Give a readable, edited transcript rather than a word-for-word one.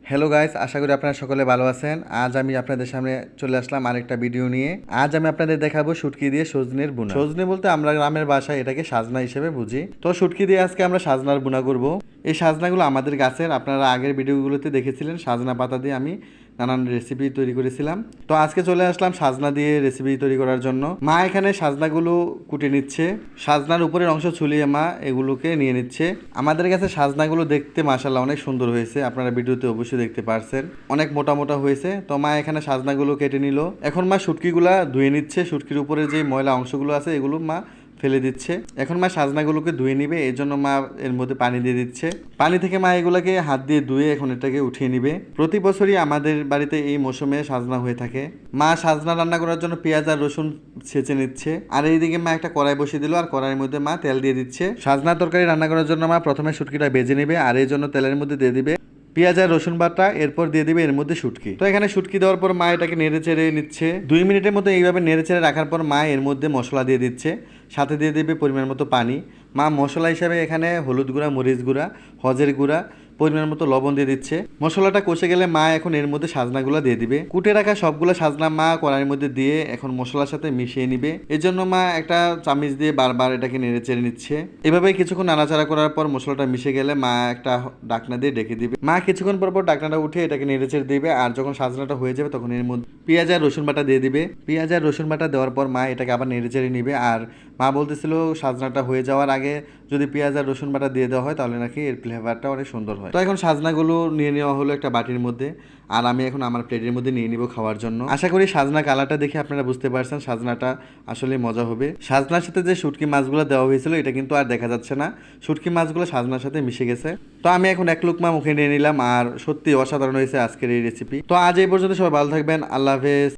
Hello guys, আশা করি আপনারা সকলে ভালো আছেন। আজ আমি আপনাদের সামনে চলে আসলাম আরেকটা ভিডিও নিয়ে। আজ আমি আপনাদের দেখাবো শুটকি দিয়ে সজনের বুনা। সজনে বলতে আমরা গ্রামের ভাষায় এটাকে সাজনা হিসেবে বুঝি। তো শুটকি দিয়ে আজকে আমরা সাজনার বুনা করব। এই সাজনাগুলো আমাদের গাছের, আপনারা আগের ভিডিওগুলোতে দেখেছিলেন সাজনা পাতা দিয়ে আমি নানান রেসিপি তৈরি করেছিলাম। তো আজকে চলে আসলাম সাজনা দিয়ে রেসিপি তৈরি করার জন্য। মা এখানে সাজনাগুলো কুটে নিচ্ছে, সাজনার উপরের অংশ ছুলিয়ে মা এগুলোকে নিয়ে নিচ্ছে। আমাদের কাছে সাজনাগুলো দেখতে মাশাআল্লাহ অনেক সুন্দর হয়েছে, আপনারা ভিডিওতে অবশ্যই দেখতে পারছেন, অনেক মোটা মোটা হয়েছে। তো মা এখানে সাজনাগুলো কেটে নিল। এখন মা শুটকিগুলা ধুয়ে নিচ্ছে, শুটকির উপরে যে ময়লা অংশগুলো আছে এগুলো মা ফেলে দিচ্ছে। এখন মা সাজনাগুলোকে ধুয়ে নিবে, এই জন্য মা এর মধ্যে পানি দিয়ে দিচ্ছে। পানি থেকে মা এগুলাকে হাত দিয়ে ধুয়ে এখন এটাকে উঠিয়ে নিবে। প্রতি বছরই আমাদের বাড়িতে এই মৌসুমে সাজনা হয়ে থাকে। মা সাজনা রান্না করার জন্য পেঁয়াজ আর রসুন ছেঁচে নিচ্ছে, আর এইদিকে মা একটা কড়াই বসিয়ে দিল, আর কড়াইয়ের মধ্যে মা তেল দিয়ে দিচ্ছে। সাজনা তরকারি রান্না করার জন্য মা প্রথমে শুটকিটা ভেজে নেবে, আর এই জন্য তেলের মধ্যে দিয়ে দিবে পেঁয়াজ আর রসুন বাটা, এরপর দিয়ে দিবে এর মধ্যে শুটকি। তো এখানে শুটকি দেওয়ার পর মা এটাকে নেড়ে চেড়ে নিচ্ছে। 2 মিনিটের মতো এইভাবে নেড়ে চেড়ে রাখার পর মা এর মধ্যে মশলা দিয়ে দিচ্ছে, সাথে দিয়ে দিবে পরিমাণ মতো পানি। মা মশলা হিসাবে এখানে হলুদ গুঁড়া, মরিচ গুঁড়া, হজের গুঁড়া, পরিমাণ মতো লবণ দিয়ে দিচ্ছে। মশলাটা কষে গেলে মা এখন এর মধ্যে সাজনাগুলো দিয়ে দিবে। কুটে রাখা সবগুলো সাজনা মা কড়াইয়ের মধ্যে দিয়ে এখন মশলার সাথে মিশিয়ে নিবে। এর জন্য মা একটা চামচ দিয়ে বারবার এটাকে নেড়ে চেড়ে নিচ্ছে। এভাবে কিছুক্ষণ নাড়াচাড়া করার পর মশলাটা মিশে গেলে মা একটা ঢাকনা দিয়ে ঢেকে দিবে। মা কিছুক্ষণ পর পর ঢাকনাটা উঠে এটাকে নেড়ে চেড়ে দিবে, আর যখন সাজনাটা হয়ে যাবে তখন এর মধ্যে পেঁয়াজ আর রসুন বাটা দিয়ে দিবে। পেঁয়াজ আর রসুন বাটা দেওয়ার পর মা এটাকে আবার নেড়ে চেড়ে নিবে। আর মা বলতেছিল সাজনাটা হয়ে যাওয়ার আগে যদি পেঁয়াজ আর রসুন বাটা দিয়ে দেওয়া হয় তাহলে নাকি এর ফ্লেভারটা অনেক সুন্দর হয়। তো এখন সাজনাগুলো নিয়ে নেওয়া হলো একটা বাটির মধ্যে, আর আমি এখন আমার প্লেটের মধ্যে নিয়ে নিব খাওয়ার জন্য। আশা করি সাজনা কালারটা দেখে আপনারা বুঝতে পারছেন সাজনাটা আসলে মজা হবে। সাজনার সাথে যে শুটকি মাছগুলো দেওয়া হয়েছিল এটা কিন্তু আর দেখা যাচ্ছে না, শুটকি মাছগুলো সাজনার সাথে মিশে গেছে। তো আমি এখন এক লুকমা মুখে নিয়ে নিলাম, আর সত্যি অসাধারণ হয়েছে আজকের এই রেসিপি। তো আজ এই পর্যন্ত, সবাই ভালো থাকবেন, আল্লাহ হাফেজ।